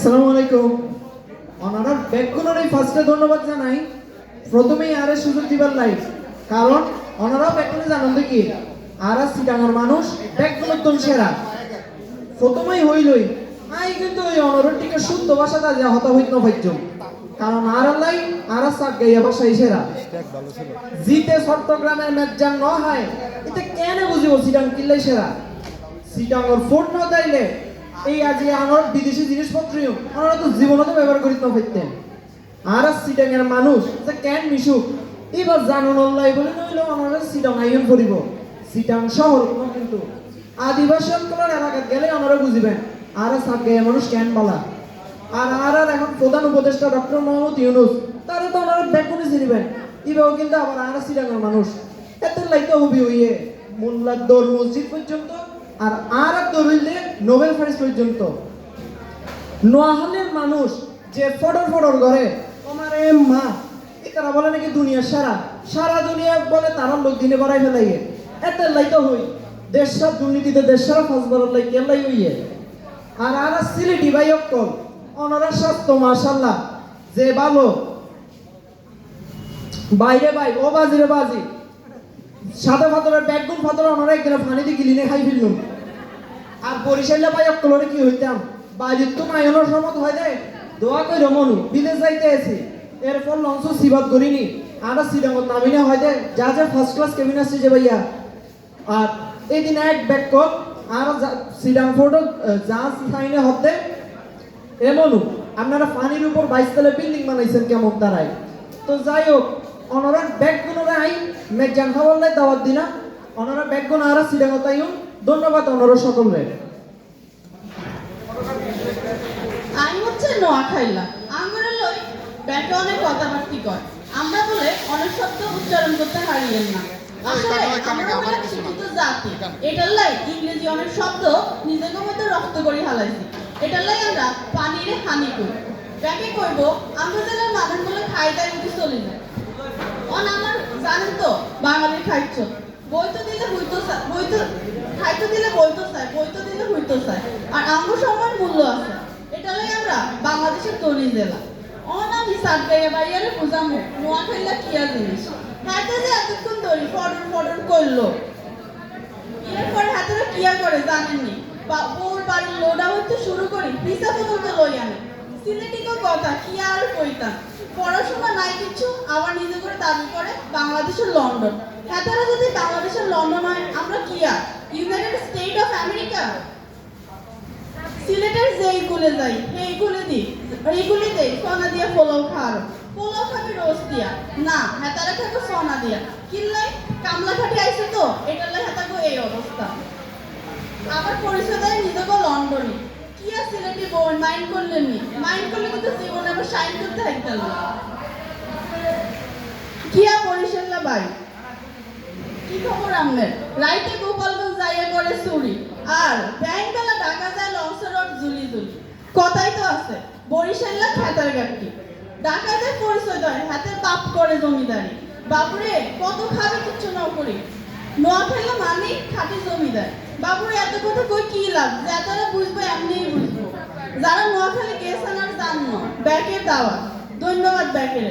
আসসালামু আলাইকুম। অনারার ব্যাকগুলোর এই ফার্স্টে ধন্যবাদ জানাই। প্রথমেই আরে সুযোগ দিবার লাইফ, কারণ অনারাও ব্যাকগুলো জানেন দেখি আর সিটাঙ্গর মানুষ ব্যাকগুলোর তুল সেরা। প্রথমেই হইলই আই কিন্তু ওই অনারের টিকে শুদ্ধ ভাষাটা যা হতা হইত না পাইছ, কারণ আর লাই আর সাক গাইয়া ভাষাই সেরা। জিতে চট্টগ্রামের ম্যাচ যান ন হয় এতে কেন বুঝিব সিটাং কিল্লাই সেরা। সিটাঙ্গর ফোর্ট ন তাইলে এই আজি আনোর বিদেশি জিনিসপত্র আমরা তো জীবনতে ব্যবহার করিত না পারতেন। আর সিটাঙ্গের মানুষ যে কেন মিশুক এবার জানুন অল্লাই বলে নইল আমরা সিটাং আইন করিব। সিটাং শহর কিন্তু আদিবাসী অঞ্চলের এলাকায় গেলে আমরা বুঝিবেন আর সাকে মানুষ কেন বলা। আর এখন প্রধান উপদেষ্টা ডক্টর মোহাম্মদ ইউনুস তারা তো ওনারা ব্যাকুনি চিনিবেন এবারও কিন্তু আবার আর সিটাঙ্গের মানুষ এত লাইতে হবি হইয়ে মোল্লার দৌড় মসজিদ পর্যন্ত আর দৌড়িলে নোবেল প্রাইজ পর্যন্ত। নোয়াখালীর মানুষ যে ফটর করে আমার মা তারা বলে নাকি দুনিয়ার সারা দুনিয়া বলে তারা লোক দিনে বাড়াই ফেলাইয়ে এত লাইতে হই দেশরা দুর্নীতিতে দেশরা ফাঁস বলার লাই কেলাই হইয়ে। আর সিলেটি ভাই অক্কল অনারা স্বাস্থ্য মাশাল্লাহ যে ভালো বাইরে ভাই ও বাজি রে বাজি সাদা পাথরের ব্যাগগুন পাথর ওনারা একদিন পানি দিয়ে গিলিনে খাই ফেললুম। আর বরিশালে ভাই অক্কলরে কি হইতাম বাজির তো মায়নের সমত হয় দেয় দোয়া কই রমনু বিদেশ যাইতে আছি এরপর লঞ্চ সিবাদ করিনি আর সিডাঙ্গত নামিনে হয় দেয় যা ফার্স্ট ক্লাস কেবিন আসছে যে ভাইয়া। আর এই দিন এক ব্যাগ কর আর সিডাং ফোর্ট যা সাইনে হতে এমনও আপনারা পানির উপর 22 তলা বিল্ডিং বানাইছেন কেমন দাঁড়ায়। তো যাই হোক অনারার ব্যাগগুলো আই মেজান খাবার দাওয়াত দিনা অনারা ব্যাগগুলো আর সিডাঙ্গত আইন ধন্যবাদ অনারা সকলরে। আমি হচ্ছে নোয়াখাইলা আমরা লই ব্যাকে অনেক কথাবার্তি কয় আমরা বলে অনেক শব্দ উচ্চারণ করতে হারিয়েন না। আসলে আমরা অনেক শিক্ষিত জাতি এটার লাই ইংরেজি অনেক শব্দ নিজেকে মধ্যে রক্ত করে হালাইছি এটার লাই আমরা পানিরে হানি করি ব্যাকে কইব আমরা জেলার মানুষগুলো খাই তাই উঠে চলে যায় অন আমার জানেন তো বাঙালির খাইছ বই তো দিলে হইতো বই তো খাইতে দিলে বই তো দিলে হইতো চাই আর আমরা সবার মূল্য আছে এটা লাই আমরা বাংলাদেশের তরি জেলা অন আমি সাত গাইয়া বাইয়ারে বুঝামো নোয়াখাইলা কি আর জিনিস হাতে যে এতক্ষণ ধরি ফটর করলো এরপরে হাতেরা কি আর করে জানেননি বউর বাড়ির লোডা হইতে শুরু করি পিসা পর্যন্ত লই আনে সিলেটিকো কথা কি আর কইতাম পড়াশোনা নাই কিছু আবার নিজে করে দাবি করে বাংলাদেশের লন্ডন হাতেরা যদি বাংলাদেশের লন্ডন হয় আমরা কি আর ইউনাইটেড স্টেট অফ আমেরিকা। সিলেটের যেই গুলে যাই এইগুলি দেই সোনা দিয়া পোলাও খাবি রোজ দিয়া না হেতারা খাবো সোনা দিয়া কিনলাই কামলা খাটি আইছে তো এটার লাই হেতাগো এই অবস্থা। আবার পরিচয় দেয় নিজেকে লন্ডনে কি আর সিলেটি বই মাইন্ড করলেন নি মাইন্ড করলে কিন্তু জীবনে আবার শাইন করতে থাকতেন না কি আর বরিশাল্লা ভাই কি খবর আপনার রাইতে গোপালগঞ্জ যাইয়া করে চুরি আর ব্যাংক বেলা ঢাকা যায় লঞ্চের রড জুলি কথাই তো আছে বরিশাল্লা খেতার গাঠি ঢাকা যায় পরিচয় দেয় হাতে বাপ করে জমিদারি বাবুরে কত খাবে কিচ্ছু না করি নোয়াখাইলা মানে খাটি জমিদার বাবুরে এত কথা কই কি লাভ যারা বুঝবো এমনিই বুঝবো যারা নোয়াখালী গেছেন আর জান না ব্যাকের দাওয়া ধন্যবাদ ব্যাকের।